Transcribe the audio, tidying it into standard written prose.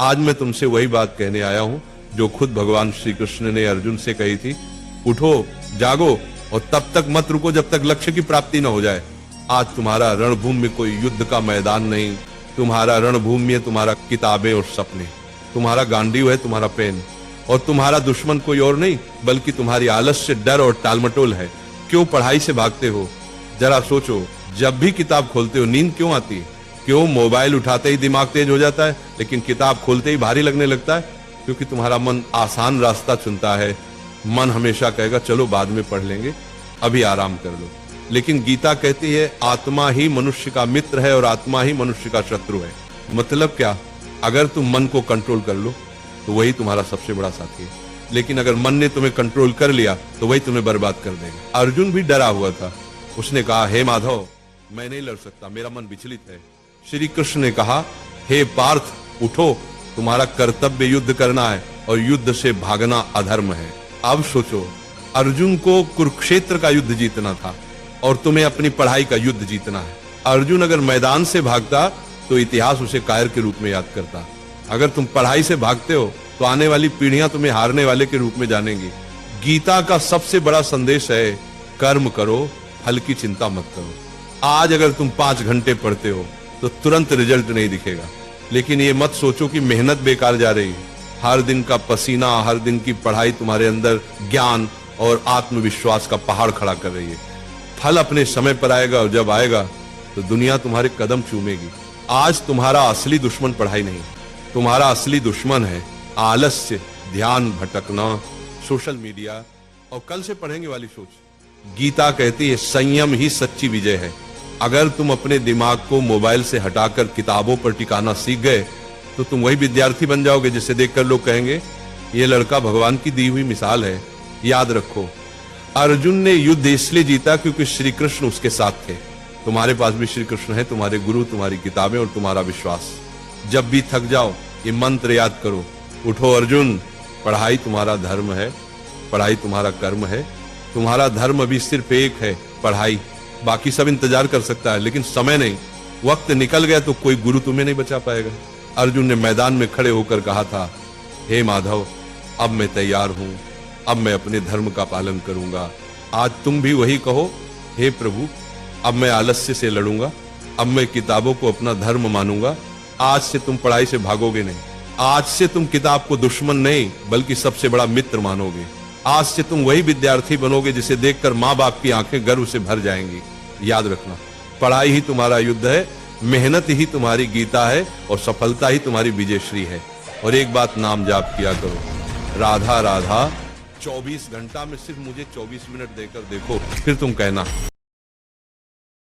आज मैं तुमसे वही बात कहने आया हूं जो खुद भगवान श्री कृष्ण ने अर्जुन से कही थी। उठो, जागो और तब तक मत रुको जब तक लक्ष्य की प्राप्ति न हो जाए। आज तुम्हारा रणभूमि में कोई युद्ध का मैदान नहीं, तुम्हारा रणभूमि है तुम्हारा किताबें और सपने, तुम्हारा गांडीव है तुम्हारा पेन, और तुम्हारा दुश्मन कोई और नहीं बल्कि तुम्हारी आलस्य, डर और टालमटोल है। क्यों पढ़ाई से भागते हो? जरा सोचो, जब भी किताब खोलते हो नींद क्यों आती है? क्यों मोबाइल उठाते ही दिमाग तेज हो जाता है लेकिन किताब खोलते ही भारी लगने लगता है? क्योंकि तुम्हारा मन आसान रास्ता चुनता है। मन हमेशा कहेगा चलो बाद में पढ़ लेंगे, अभी आराम कर लो। लेकिन गीता कहती है आत्मा ही मनुष्य का मित्र है और आत्मा ही मनुष्य का शत्रु है। मतलब क्या? अगर तुम मन को कंट्रोल कर लो तो वही तुम्हारा सबसे बड़ा साथी है, लेकिन अगर मन ने तुम्हें कंट्रोल कर लिया तो वही तुम्हें बर्बाद कर देगा। अर्जुन भी डरा हुआ था। उसने कहा, हे माधव, मैं नहीं लड़ सकता, मेरा मन विचलित है। श्री कृष्ण ने कहा, हे पार्थ, उठो, तुम्हारा कर्तव्य युद्ध करना है और युद्ध से भागना अधर्म है। अब सोचो, अर्जुन को कुरुक्षेत्र का युद्ध जीतना था और तुम्हें अपनी पढ़ाई का युद्ध जीतना है। अर्जुन अगर मैदान से भागता तो इतिहास उसे कायर के रूप में याद करता। अगर तुम पढ़ाई से भागते हो तो आने वाली पीढ़ियां तुम्हें हारने वाले के रूप में जानेंगी। गीता का सबसे बड़ा संदेश है, कर्म करो, फल की चिंता मत करो। आज अगर तुम 5 घंटे पढ़ते हो तो तुरंत रिजल्ट नहीं दिखेगा, लेकिन ये मत सोचो कि मेहनत बेकार जा रही है। हर दिन का पसीना, हर दिन की पढ़ाई तुम्हारे अंदर ज्ञान और आत्मविश्वास का पहाड़ खड़ा कर रही है। फल अपने समय पर आएगा और जब आएगा तो दुनिया तुम्हारे कदम चूमेगी। आज तुम्हारा असली दुश्मन पढ़ाई नहीं, तुम्हारा असली दुश्मन है आलस्य, ध्यान भटकना, सोशल मीडिया और कल से पढ़ेंगे वाली सोच। गीता कहती है संयम ही सच्ची विजय है। अगर तुम अपने दिमाग को मोबाइल से हटाकर किताबों पर टिकाना सीख गए तो तुम वही विद्यार्थी बन जाओगे जिसे देखकर लोग कहेंगे ये लड़का भगवान की दी हुई मिसाल है। याद रखो, अर्जुन ने युद्ध इसलिए जीता क्योंकि श्री कृष्ण उसके साथ थे। तुम्हारे पास भी श्री कृष्ण है, तुम्हारे गुरु, तुम्हारी किताबें और तुम्हारा विश्वास। जब भी थक जाओ ये मंत्र याद करो, उठो अर्जुन, पढ़ाई तुम्हारा धर्म है, पढ़ाई तुम्हारा कर्म है। तुम्हारा धर्म अभी सिर्फ एक है, पढ़ाई। बाकी सब इंतजार कर सकता है लेकिन समय नहीं। वक्त निकल गया तो कोई गुरु तुम्हें नहीं बचा पाएगा। अर्जुन ने मैदान में खड़े होकर कहा था, हे माधव, अब मैं तैयार हूं, अब मैं अपने धर्म का पालन करूंगा। आज तुम भी वही कहो, हे प्रभु, अब मैं आलस्य से लड़ूंगा, अब मैं किताबों को अपना धर्म मानूंगा। आज से तुम पढ़ाई से भागोगे नहीं, आज से तुम किताब को दुश्मन नहीं बल्कि सबसे बड़ा मित्र मानोगे। आज से तुम वही विद्यार्थी बनोगे जिसे देखकर माँ बाप की आंखें गर्व से भर जाएंगी। याद रखना, पढ़ाई ही तुम्हारा युद्ध है, मेहनत ही तुम्हारी गीता है और सफलता ही तुम्हारी विजयश्री है। और एक बात नाम जाप किया करो, राधा राधा। 24 घंटा में सिर्फ मुझे 24 मिनट देकर देखो, फिर तुम कहना